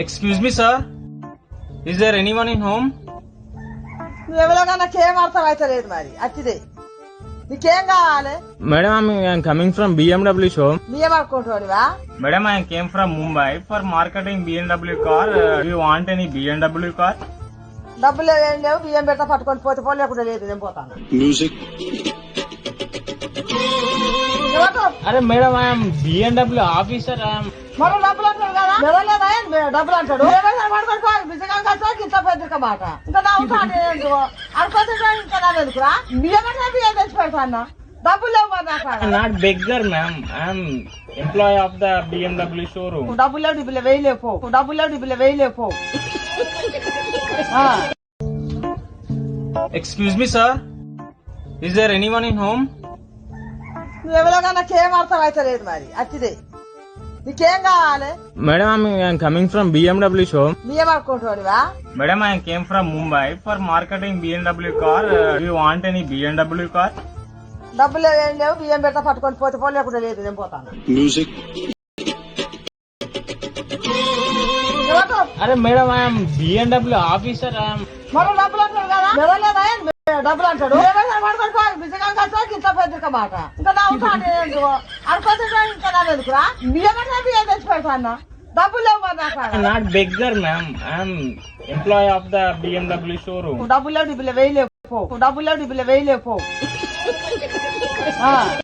Excuse me, sir. Is there anyone in home? నువ్వెవరోగా నాకేం అర్థం అవుతలేదు మరి అచ్చిదే నీకేం కావాలి? Madam, I am coming from BMW showroom. బియ్యం అనుకుంటున్నావా? Madam, I came from Mumbai for marketing BMW car. Do you want any BMW car? డబ్బులు ఏం లేవు, బియ్యం పెట్ట పట్టుకొని పోతే పో, లేకుండా లేదు నేను పోతాను. Arey madam, I am BMW officer. I am. మరో డబ్బులు అంటాడు కదా, ఎవరలేదా డబ్బులు అంటాడు, పడుకోవాలి ఇంత పెద్ద మాట ఇంకా నవ్వుతాను అనుకోతే ఇంకా నాదెందుకురా? బియ్యం అంటే బియ్యం తెచ్చి పెడతాను, డబ్బులు లేవు మరి నాకు. Not beggar, ma'am. I am employee of the BMW showroom. డబ్బులు లేవు డిబ్బులు వేయలేపో, డబ్బులు లేవు డిబ్బులు వేయలేపో. Excuse me, sir. Is there anyone in home? నువ్వెవరోగా నాకేం అర్థం అవుతలేదు మరి అచ్చిదే నీకేం కావాలి? Madam, I am coming from BMW showroom. బియ్యం అనుకుంటున్నావా? Madam, I came from Mumbai for marketing BMW car. Do you want any BMW car? డబ్బులు ఏం లేవు, బియ్యం పెట్ట పట్టుకొని పోతే పో, లేకుండా లేదు నేను పోతాను. Arey madam, I am BMW officer. I am. మరో డబ్బులు అంటాడు కదా, ఎవరలేదా డబ్బులు అంటాడు, పడుకోవాలి ఇంత పెద్ద మాట ఇంకా నవ్వుతాను అనుకోతే ఇంకా నాదెందుకురా? బియ్యం అంటే బియ్యం తెచ్చి పెడతాను, డబ్బులు లేవు మరి నాకు. Not beggar, ma'am. I am employee of the BMW showroom. డబ్బులు లేవు డిబ్బులు వేయలేపో, డబ్బులు లేవు డిబ్బులు వేయలేపో.